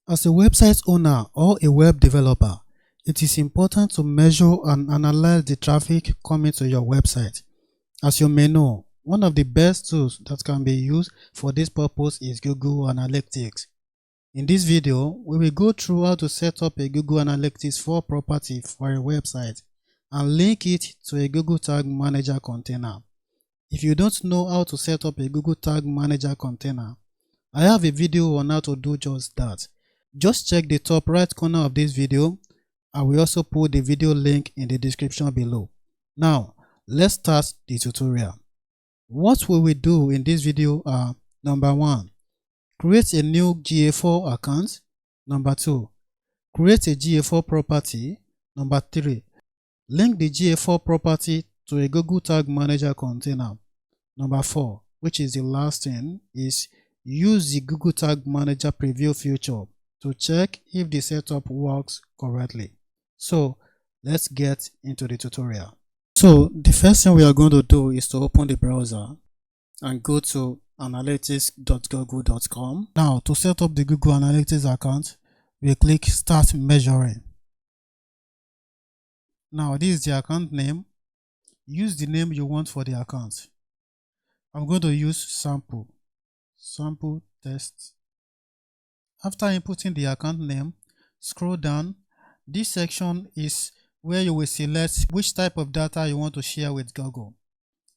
As a website owner or a web developer, it is important to measure and analyze the traffic coming to your website. As you may know, one of the best tools that can be used for this purpose is Google Analytics. In this video, we will go through how to set up a Google Analytics 4 property for a website and link it to a Google Tag Manager container. If you don't know how to set up a Google Tag Manager container, I have a video on how to do just that. Just check the top right corner of this video. I will also put the video link in the description below. Now, let's start the tutorial. What we will do in this video are: number 1, create a new GA4 account. Number 2, create a GA4 property. Number 3, link the GA4 property to a Google Tag Manager container. Number 4, which is the last thing, is use the Google Tag Manager preview feature to check if the setup works correctly. So let's get into the tutorial. So the first thing we are going to do is to open the browser and go to analytics.google.com. Now, to set up the Google Analytics account, we click Start Measuring. Now, this is the account name. Use the name you want for the account. I'm going to use sample test. After inputting the account name, scroll down. This section is where you will select which type of data you want to share with Google.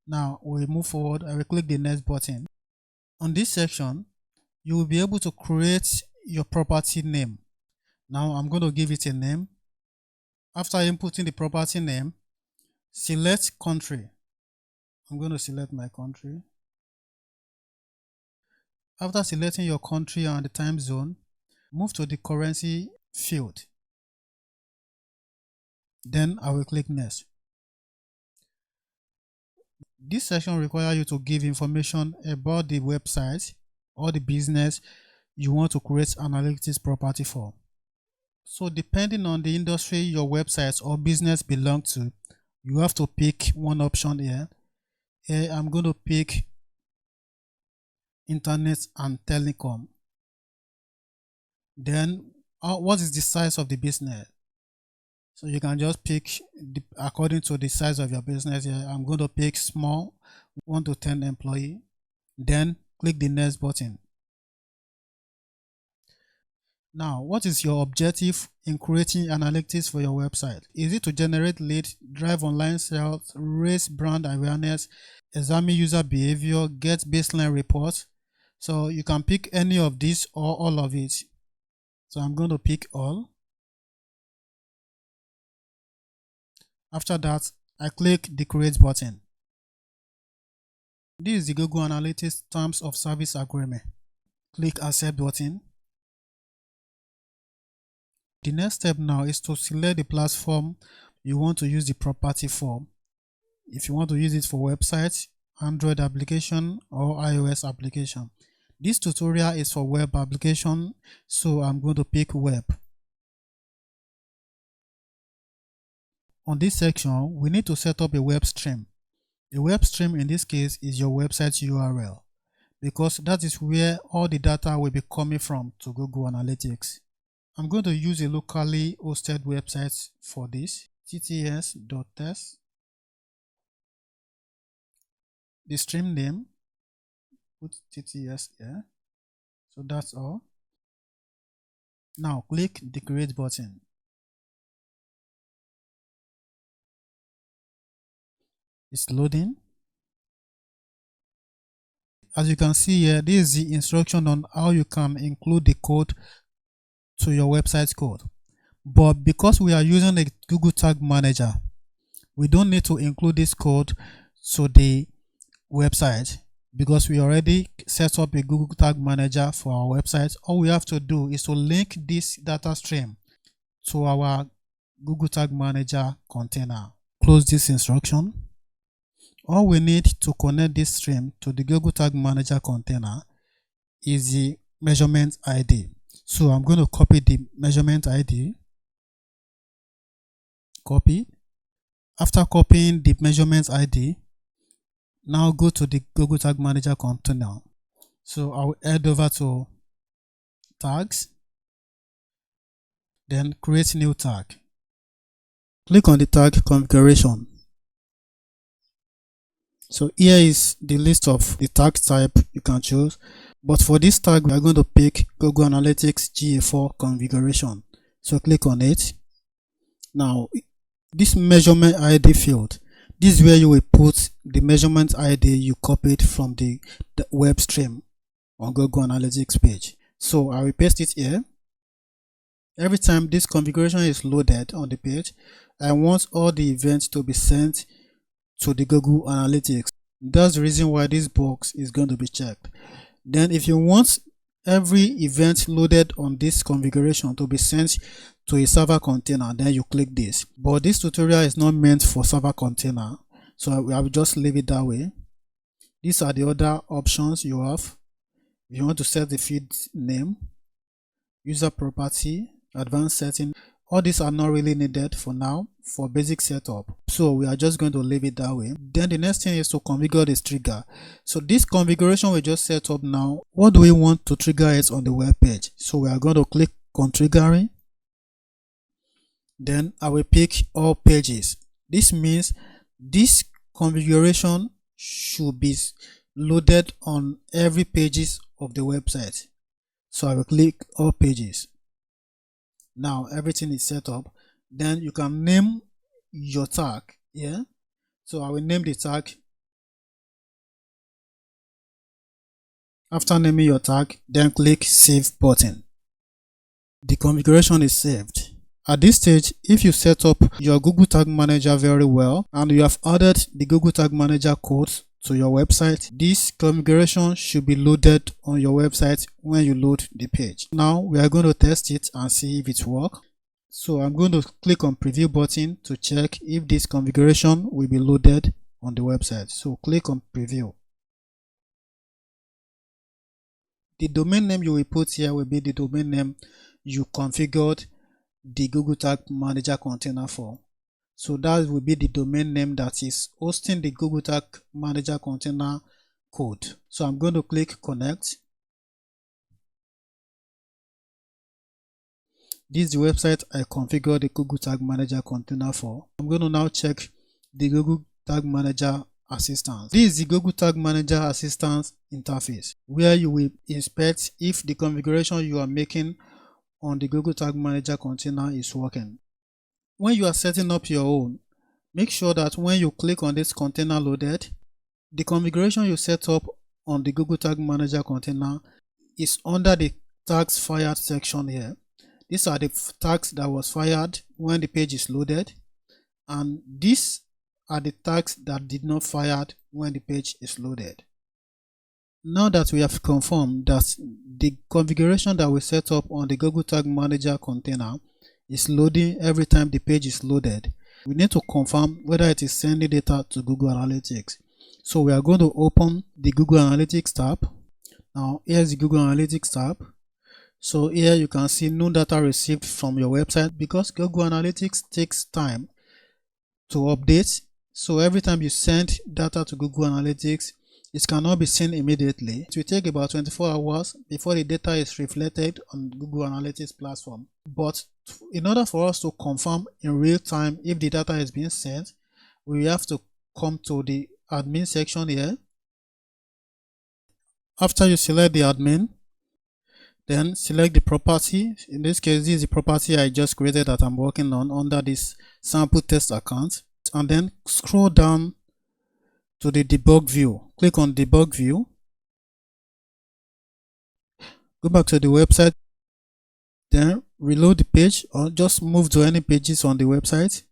Now we'll move forward. I will click the next button. On this section, you will be able to create your property name. Now I'm going to give it a name. After inputting the property name, select country. I'm going to select my country. After selecting your country and the time zone, move to the currency field. Then I will click next. This section requires you to give information about the website or the business you want to create analytics property for. So depending on the industry your website or business belong to, you have to pick one option here. Here I'm going to pick internet and telecom. Then what is the size of the business? So you can just pick according to the size of your business. Here I'm going to pick small, 1 to 10 employee. Then click the next button. Now, what is your objective in creating analytics for your website? Is it to generate leads, drive online sales, raise brand awareness, examine user behavior, get baseline reports? So you can pick any of these or all of it. So I'm going to pick all. After that, I click the create button. This is the Google Analytics Terms of Service Agreement. Click accept button. The next step now is to select the platform you want to use the property for. If you want to use it for websites, Android application or iOS application. This tutorial is for web application, so I'm going to pick web. On this section, we need to set up a web stream. A web stream in this case is your website URL, because that is where all the data will be coming from to Google Analytics. I'm going to use a locally hosted website for this, tts.test. The stream name, put tts here. So that's all. Now click the create button. It's loading. As you can see here, this is the instruction on how you can include the code to your website code. But because we are using a Google Tag Manager, we don't need to include this code to the website because we already set up a Google Tag Manager for our website. All we have to do is to link this data stream to our Google Tag Manager container. Close this instruction. All we need to connect this stream to the Google Tag Manager container is the measurement ID. So I'm going to copy the measurement ID. Copy. After copying the measurement ID, now go to the Google Tag Manager container. So I'll head over to tags. then create new tag. Click on the tag configuration. So here is the list of the tag type you can choose, but for this tag we are going to pick Google Analytics GA4 configuration. So click on it. Now this measurement ID field, this is where you will put the measurement ID you copied from the web stream on Google Analytics page. So I will paste it here. Every time this configuration is loaded on the page, I want all the events to be sent to the Google Analytics. That's the reason why this box is going to be checked. Then if you want every event loaded on this configuration to be sent to a server container, then you click this. But this tutorial is not meant for server container, so I will just leave it that way. These are the other options you have. If you want to set the feed name, user property, advanced setting, all these are not really needed for now for basic setup, so we are just going to leave it that way. Then the next thing is to configure this trigger. So this configuration we just set up now, what do we want to trigger it on the web page? So we are going to click on triggering. Then I will pick all pages. This means this configuration should be loaded on every pages of the website. So I will click all pages. Now everything is set up. Then you can name your tag. Yeah, so I will name the tag. After naming your tag, then click save button. The configuration is saved. At this stage, if you set up your Google Tag Manager very well and you have added the Google Tag Manager codes to your website, this configuration should be loaded on your website when you load the page. Now we are going to test it and see if it works. So I'm going to click on preview button to check if this configuration will be loaded on the website. So click on preview. The domain name you will put here will be the domain name you configured the Google Tag Manager container for. So that will be the domain name that is hosting the Google Tag Manager container code. So I'm going to click connect. This is the website I configured the Google Tag Manager container for. I'm going to now check the Google Tag Manager Assistance. This is the Google Tag Manager Assistance interface, where you will inspect if the configuration you are making on the Google Tag Manager container is working. When you are setting up your own, make sure that when you click on this container loaded, the configuration you set up on the Google Tag Manager container is under the tags fired section here. These are the tags that was fired when the page is loaded, and these are the tags that did not fired when the page is loaded. Now that we have confirmed that the configuration that we set up on the Google Tag Manager container is loading every time the page is loaded, we need to confirm whether it is sending data to Google Analytics. So we are going to open the Google Analytics tab. Now here's the Google Analytics tab. So here you can see no data received from your website, because Google Analytics takes time to update. So every time you send data to Google Analytics, it cannot be seen immediately. It will take about 24 hours before the data is reflected on Google Analytics platform. But in order for us to confirm in real time if the data is being sent, we have to come to the admin section here. After you select the admin, then select the property. In this case, this is the property I just created that I'm working on under this sample test account. And then scroll down to the debug view. Click on debug view. Go back to the website. Then reload the page, or just move to any pages on the website.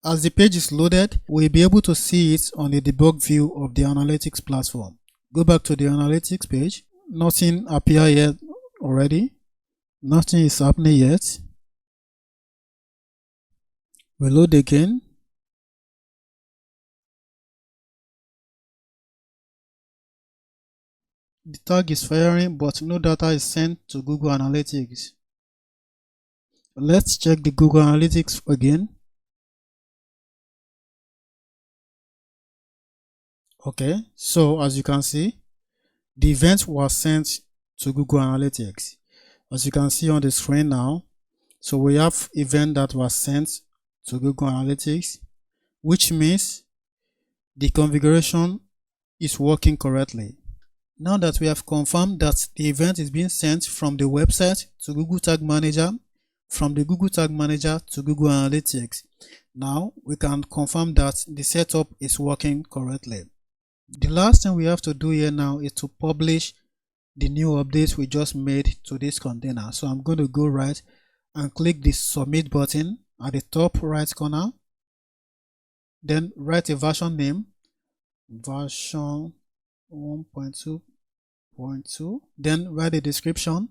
As the page is loaded, we'll be able to see it on the debug view of the analytics platform. Go back to the analytics page. Nothing appear yet already. Nothing is happening yet. Reload again. The tag is firing, but no data is sent to Google Analytics. Let's check the Google Analytics again. Okay, so as you can see, the event was sent to Google Analytics. As you can see on the screen now, So we have event that was sent to Google Analytics, which means the configuration is working correctly. Now that we have confirmed that the event is being sent from the website to Google Tag Manager, from the Google Tag Manager to Google Analytics, now we can confirm that the setup is working correctly. The last thing we have to do here now is to publish the new updates we just made to this container. So I'm going to go right and click the submit button at the top right corner, then write a version name, version 1.2.2, then write a description.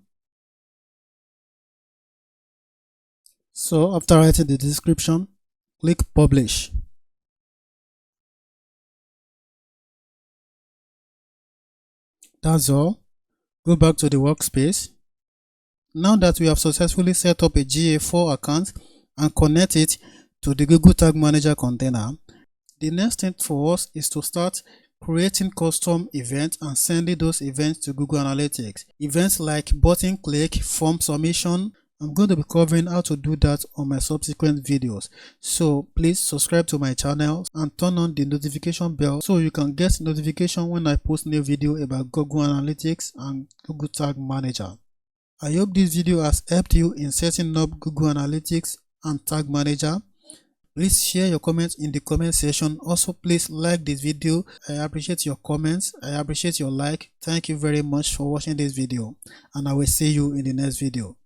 So after writing the description, click publish. That's all. Go back to the workspace. Now that we have successfully set up a GA4 account and connect it to the Google Tag Manager container, the next thing for us is to start creating custom events and sending those events to Google Analytics. Events like button click, form submission. I'm going to be covering how to do that on my subsequent videos. So please subscribe to my channel and turn on the notification bell so you can get notification when I post new video about Google Analytics and Google Tag Manager. I hope this video has helped you in setting up Google Analytics and Tag Manager. Please share your comments in the comment section. Also, please like this video. I appreciate your comments. I appreciate your like. Thank you very much for watching this video, and I will see you in the next video.